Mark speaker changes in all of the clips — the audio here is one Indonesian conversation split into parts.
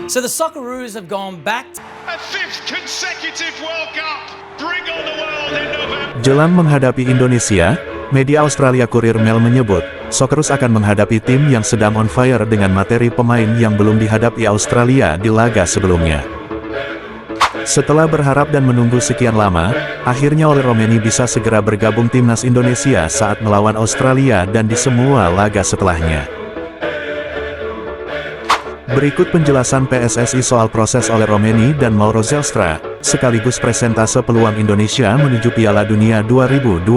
Speaker 1: So the Socceroos have gone back to
Speaker 2: A fifth consecutive World Cup. Bring on the world in November.
Speaker 3: Jelang menghadapi Indonesia, media Australia Courier Mail menyebut, Socceroos akan menghadapi tim yang sedang on fire dengan materi pemain yang belum dihadapi Australia di laga sebelumnya. Setelah berharap dan menunggu sekian lama, akhirnya Oli Romeni bisa segera bergabung timnas Indonesia saat melawan Australia dan di semua laga setelahnya. Berikut penjelasan PSSI soal proses Oli Romeni dan Mauro Zelstra, sekaligus presentase peluang Indonesia menuju Piala Dunia 2026.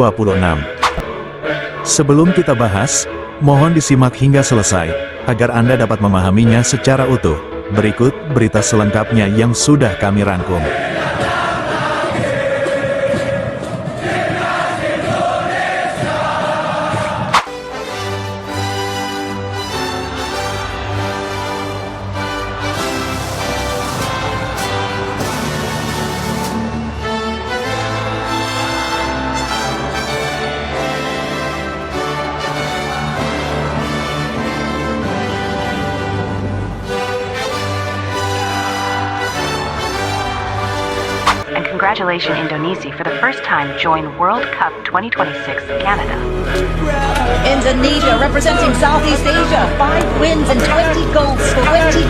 Speaker 3: Sebelum kita bahas, mohon disimak hingga selesai, agar Anda dapat memahaminya secara utuh. Berikut berita selengkapnya yang sudah kami rangkum.
Speaker 4: Congratulations Indonesia for the first time join World Cup 2026 Canada.
Speaker 5: Indonesia representing Southeast Asia, 5 wins and 20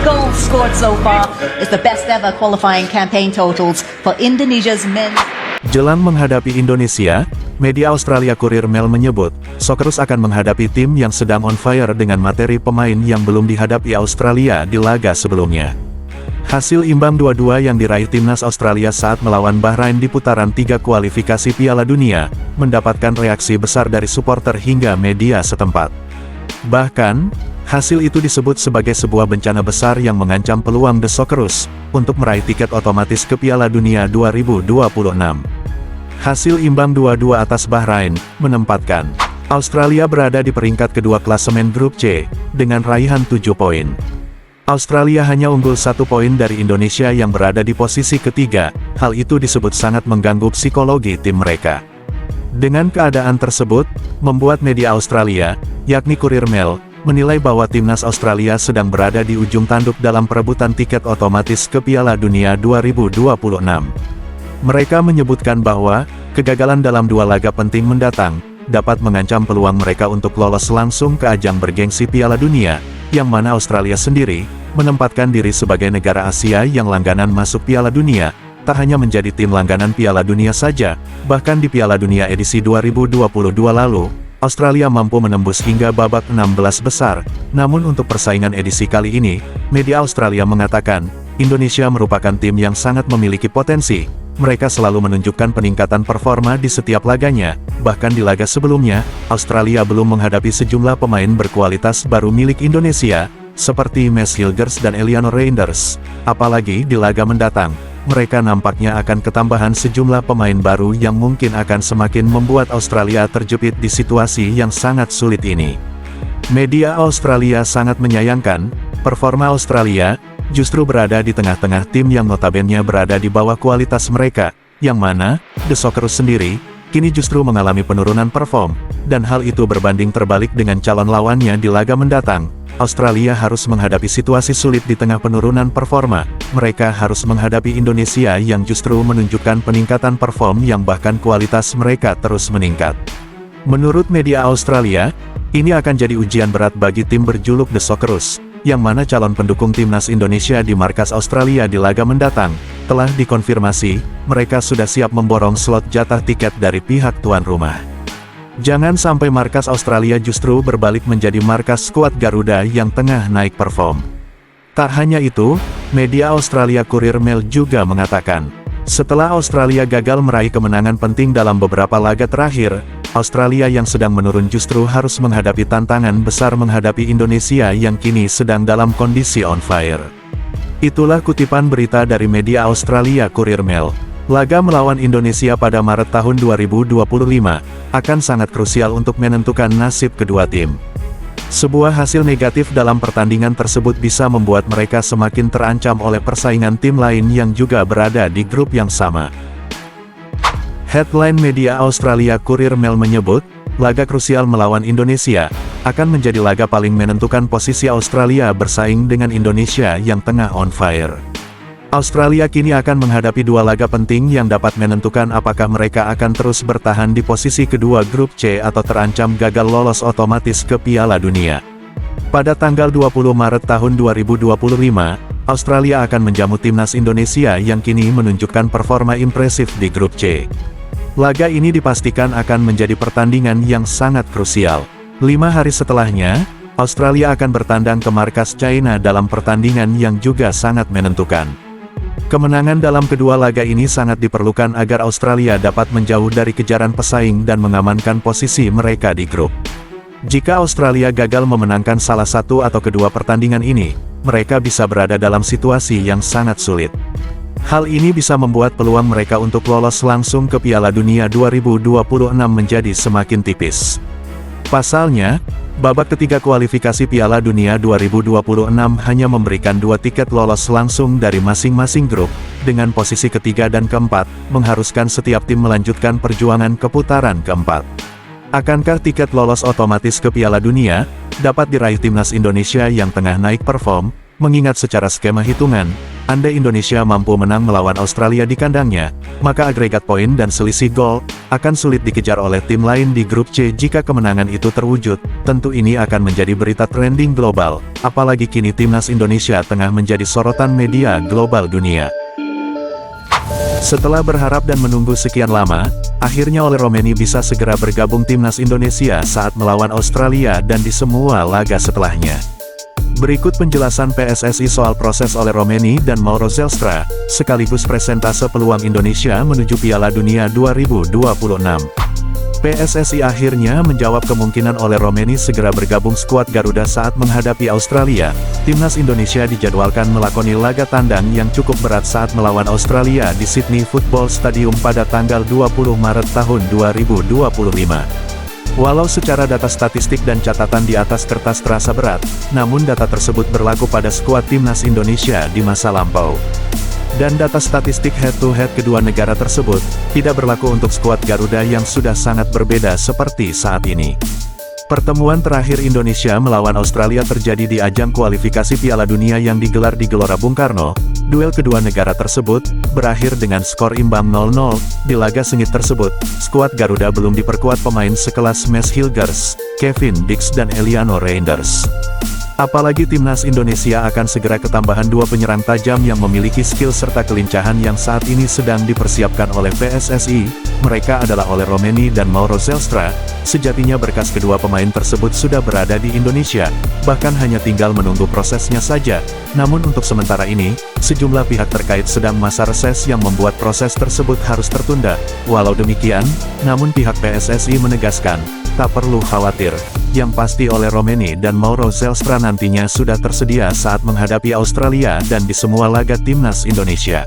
Speaker 5: goals scored so far is the best ever qualifying campaign totals for Indonesia's men.
Speaker 3: Jelang menghadapi Indonesia, media Australia Courier Mail menyebut, Socceroos akan menghadapi tim yang sedang on fire dengan materi pemain yang belum dihadapi Australia di laga sebelumnya. Hasil imbang 2-2 yang diraih timnas Australia saat melawan Bahrain di putaran 3 kualifikasi Piala Dunia, mendapatkan reaksi besar dari supporter hingga media setempat. Bahkan, hasil itu disebut sebagai sebuah bencana besar yang mengancam peluang The Socceroos untuk meraih tiket otomatis ke Piala Dunia 2026. Hasil imbang 2-2 atas Bahrain, menempatkan Australia berada di peringkat kedua klasemen grup C, dengan raihan 7 poin. Australia hanya unggul 1 poin dari Indonesia yang berada di posisi ketiga, hal itu disebut sangat mengganggu psikologi tim mereka. Dengan keadaan tersebut, membuat media Australia, yakni Courier Mail, menilai bahwa timnas Australia sedang berada di ujung tanduk dalam perebutan tiket otomatis ke Piala Dunia 2026. Mereka menyebutkan bahwa, kegagalan dalam 2 laga penting mendatang, dapat mengancam peluang mereka untuk lolos langsung ke ajang bergengsi Piala Dunia, yang mana Australia sendiri, menempatkan diri sebagai negara Asia yang langganan masuk Piala Dunia, tak hanya menjadi tim langganan Piala Dunia saja, bahkan di Piala Dunia edisi 2022 lalu, Australia mampu menembus hingga babak 16 besar, namun untuk persaingan edisi kali ini, media Australia mengatakan, Indonesia merupakan tim yang sangat memiliki potensi, mereka selalu menunjukkan peningkatan performa di setiap laganya, bahkan di laga sebelumnya, Australia belum menghadapi sejumlah pemain berkualitas baru milik Indonesia, seperti Max Hilgers dan Eliano Reinders. Apalagi di laga mendatang, mereka nampaknya akan ketambahan sejumlah pemain baru yang mungkin akan semakin membuat Australia terjepit di situasi yang sangat sulit ini. Media Australia sangat menyayangkan, performa Australia justru berada di tengah-tengah tim yang notabene berada di bawah kualitas mereka, yang mana, The Socceroos sendiri, kini justru mengalami penurunan perform, dan hal itu berbanding terbalik dengan calon lawannya di laga mendatang. Australia harus menghadapi situasi sulit di tengah penurunan performa, mereka harus menghadapi Indonesia yang justru menunjukkan peningkatan perform yang bahkan kualitas mereka terus meningkat. Menurut media Australia, ini akan jadi ujian berat bagi tim berjuluk The Socceroos, yang mana calon pendukung timnas Indonesia di markas Australia di laga mendatang, telah dikonfirmasi, mereka sudah siap memborong slot jatah tiket dari pihak tuan rumah. Jangan sampai markas Australia justru berbalik menjadi markas skuad Garuda yang tengah naik perform. Tak hanya itu, media Australia Courier Mail juga mengatakan, setelah Australia gagal meraih kemenangan penting dalam beberapa laga terakhir, Australia yang sedang menurun justru harus menghadapi tantangan besar menghadapi Indonesia yang kini sedang dalam kondisi on fire. Itulah kutipan berita dari media Australia Courier Mail. Laga melawan Indonesia pada Maret tahun 2025, akan sangat krusial untuk menentukan nasib kedua tim. Sebuah hasil negatif dalam pertandingan tersebut bisa membuat mereka semakin terancam oleh persaingan tim lain yang juga berada di grup yang sama. Headline media Australia Courier Mail menyebut, laga krusial melawan Indonesia, akan menjadi laga paling menentukan posisi Australia bersaing dengan Indonesia yang tengah on fire. Australia kini akan menghadapi dua laga penting yang dapat menentukan apakah mereka akan terus bertahan di posisi kedua grup C atau terancam gagal lolos otomatis ke Piala Dunia. Pada tanggal 20 Maret tahun 2025, Australia akan menjamu timnas Indonesia yang kini menunjukkan performa impresif di grup C. Laga ini dipastikan akan menjadi pertandingan yang sangat krusial. 5 hari setelahnya, Australia akan bertandang ke markas China dalam pertandingan yang juga sangat menentukan. Kemenangan dalam kedua laga ini sangat diperlukan agar Australia dapat menjauh dari kejaran pesaing dan mengamankan posisi mereka di grup. Jika Australia gagal memenangkan salah satu atau kedua pertandingan ini, mereka bisa berada dalam situasi yang sangat sulit. Hal ini bisa membuat peluang mereka untuk lolos langsung ke Piala Dunia 2026 menjadi semakin tipis. Pasalnya, babak ketiga kualifikasi Piala Dunia 2026 hanya memberikan 2 tiket lolos langsung dari masing-masing grup, dengan posisi ketiga dan keempat, mengharuskan setiap tim melanjutkan perjuangan ke putaran keempat. Akankah tiket lolos otomatis ke Piala Dunia dapat diraih timnas Indonesia yang tengah naik perform, mengingat secara skema hitungan, andai Indonesia mampu menang melawan Australia di kandangnya, maka agregat poin dan selisih gol akan sulit dikejar oleh tim lain di grup C jika kemenangan itu terwujud. Tentu ini akan menjadi berita trending global, apalagi kini timnas Indonesia tengah menjadi sorotan media global dunia. Setelah berharap dan menunggu sekian lama, akhirnya Ole Romenny bisa segera bergabung timnas Indonesia saat melawan Australia dan di semua laga setelahnya. Berikut penjelasan PSSI soal proses Ole Romenny dan Mauro Zelstra, sekaligus presentase peluang Indonesia menuju Piala Dunia 2026. PSSI akhirnya menjawab kemungkinan Ole Romenny segera bergabung skuad Garuda saat menghadapi Australia. Timnas Indonesia dijadwalkan melakoni laga tandang yang cukup berat saat melawan Australia di Sydney Football Stadium pada tanggal 20 Maret tahun 2025. Walau secara data statistik dan catatan di atas kertas terasa berat, namun data tersebut berlaku pada skuad timnas Indonesia di masa lampau. Dan data statistik head-to-head kedua negara tersebut, tidak berlaku untuk skuad Garuda yang sudah sangat berbeda seperti saat ini. Pertemuan terakhir Indonesia melawan Australia terjadi di ajang kualifikasi Piala Dunia yang digelar di Gelora Bung Karno. Duel kedua negara tersebut berakhir dengan skor imbang 0-0. Di laga sengit tersebut, skuad Garuda belum diperkuat pemain sekelas Mads Hilgers, Kevin Dix dan Eliano Reinders. Apalagi timnas Indonesia akan segera ketambahan 2 penyerang tajam yang memiliki skill serta kelincahan yang saat ini sedang dipersiapkan oleh PSSI. Mereka adalah Ole Romenny dan Mauro Zelstra. Sejatinya berkas kedua pemain tersebut sudah berada di Indonesia, bahkan hanya tinggal menunggu prosesnya saja. Namun untuk sementara ini, sejumlah pihak terkait sedang masa reses yang membuat proses tersebut harus tertunda. Walau demikian, namun pihak PSSI menegaskan, tak perlu khawatir. Yang pasti Ole Romenny dan Mauro Zelstra nantinya sudah tersedia saat menghadapi Australia dan di semua laga timnas Indonesia.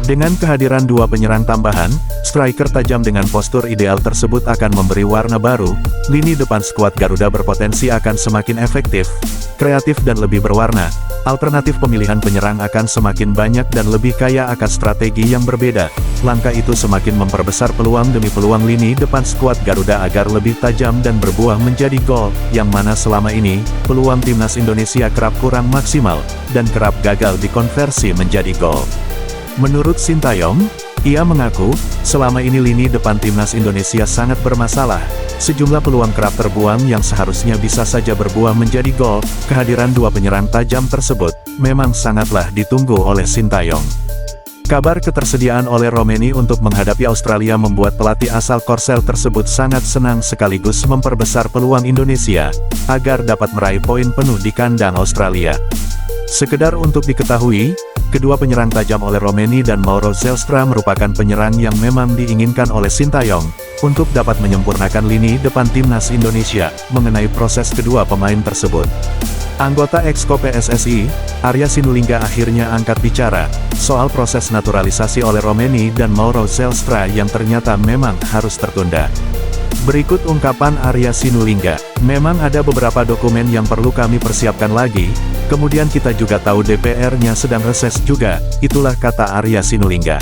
Speaker 3: Dengan kehadiran 2 penyerang tambahan, striker tajam dengan postur ideal tersebut akan memberi warna baru. Lini depan skuad Garuda berpotensi akan semakin efektif, kreatif dan lebih berwarna. Alternatif pemilihan penyerang akan semakin banyak dan lebih kaya akan strategi yang berbeda. Langkah itu semakin memperbesar peluang demi peluang lini depan skuad Garuda agar lebih tajam dan berbuah menjadi gol, yang mana selama ini, peluang timnas Indonesia kerap kurang maksimal, dan kerap gagal dikonversi menjadi gol. Menurut Sintayong, ia mengaku, selama ini lini depan timnas Indonesia sangat bermasalah. Sejumlah peluang kerap terbuang yang seharusnya bisa saja berbuah menjadi gol. Kehadiran 2 penyerang tajam tersebut, memang sangatlah ditunggu oleh Sintayong. Kabar ketersediaan Ole Romenny untuk menghadapi Australia membuat pelatih asal Korsel tersebut sangat senang sekaligus memperbesar peluang Indonesia, agar dapat meraih poin penuh di kandang Australia. Sekedar untuk diketahui, kedua penyerang tajam Ole Romenny dan Mauro Zelstra merupakan penyerang yang memang diinginkan oleh Sintayong, untuk dapat menyempurnakan lini depan timnas Indonesia. Mengenai proses kedua pemain tersebut, anggota Exco PSSI, Arya Sinulinga akhirnya angkat bicara, soal proses naturalisasi Ole Romenny dan Mauro Zelstra yang ternyata memang harus tertunda. Berikut ungkapan Arya Sinulinga, memang ada beberapa dokumen yang perlu kami persiapkan lagi, kemudian kita juga tahu DPR-nya sedang reses juga, itulah kata Arya Sinulinga.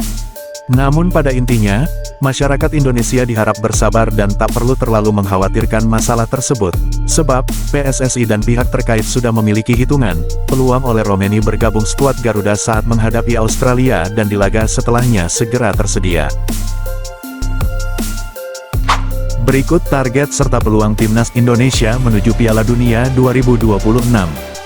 Speaker 3: Namun pada intinya, masyarakat Indonesia diharap bersabar dan tak perlu terlalu mengkhawatirkan masalah tersebut, sebab PSSI dan pihak terkait sudah memiliki hitungan peluang oleh Romeni bergabung skuad Garuda saat menghadapi Australia dan di laga setelahnya segera tersedia. Berikut target serta peluang timnas Indonesia menuju Piala Dunia 2026.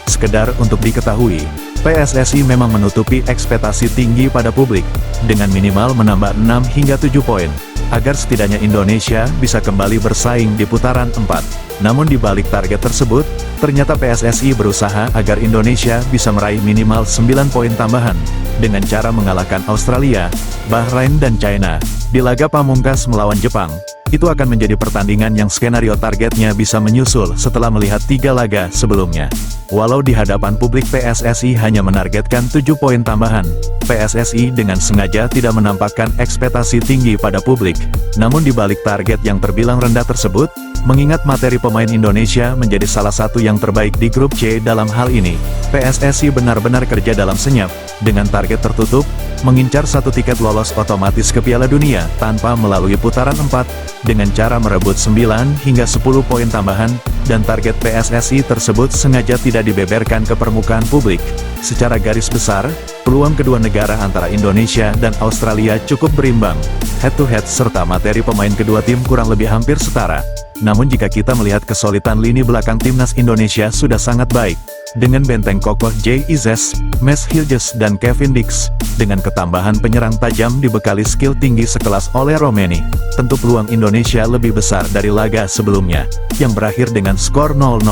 Speaker 3: Sekedar untuk diketahui, PSSI memang menutupi ekspektasi tinggi pada publik, dengan minimal menambah 6 hingga 7 poin, agar setidaknya Indonesia bisa kembali bersaing di putaran 4. Namun di balik target tersebut, ternyata PSSI berusaha agar Indonesia bisa meraih minimal 9 poin tambahan, dengan cara mengalahkan Australia, Bahrain dan China, di laga pamungkas melawan Jepang. Itu akan menjadi pertandingan yang skenario targetnya bisa menyusul setelah melihat 3 laga sebelumnya. Walau di hadapan publik PSSI hanya menargetkan 7 poin tambahan, PSSI dengan sengaja tidak menampakkan ekspektasi tinggi pada publik. Namun di balik target yang terbilang rendah tersebut, mengingat materi pemain Indonesia menjadi salah satu yang terbaik di grup C dalam hal ini, PSSI benar-benar kerja dalam senyap, dengan target tertutup, mengincar 1 tiket lolos otomatis ke Piala Dunia tanpa melalui putaran 4, dengan cara merebut 9 hingga 10 poin tambahan, dan target PSSI tersebut sengaja tidak dibeberkan ke permukaan publik. Secara garis besar, peluang kedua negara antara Indonesia dan Australia cukup berimbang, head-to-head serta materi pemain kedua tim kurang lebih hampir setara. Namun jika kita melihat kesulitan lini belakang timnas Indonesia sudah sangat baik, dengan benteng kokoh Jay Izes, Mes Hilges dan Kevin Dix, dengan ketambahan penyerang tajam dibekali skill tinggi sekelas oleh Romeni, tentu peluang Indonesia lebih besar dari laga sebelumnya, yang berakhir dengan skor 0-0.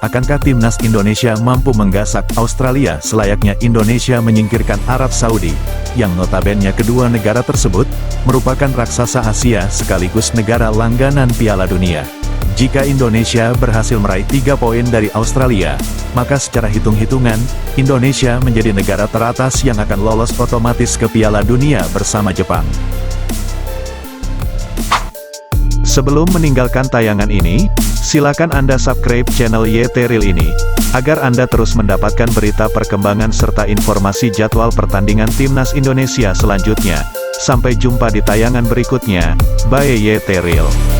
Speaker 3: Akankah timnas Indonesia mampu menggasak Australia selayaknya Indonesia menyingkirkan Arab Saudi, yang notabene kedua negara tersebut merupakan raksasa Asia sekaligus negara langganan Piala Dunia? Jika Indonesia berhasil meraih 3 poin dari Australia, maka secara hitung-hitungan, Indonesia menjadi negara teratas yang akan lolos otomatis ke Piala Dunia bersama Jepang. Sebelum meninggalkan tayangan ini, silakan Anda subscribe channel YT Real ini, agar Anda terus mendapatkan berita perkembangan serta informasi jadwal pertandingan timnas Indonesia selanjutnya. Sampai jumpa di tayangan berikutnya, bye YT Real.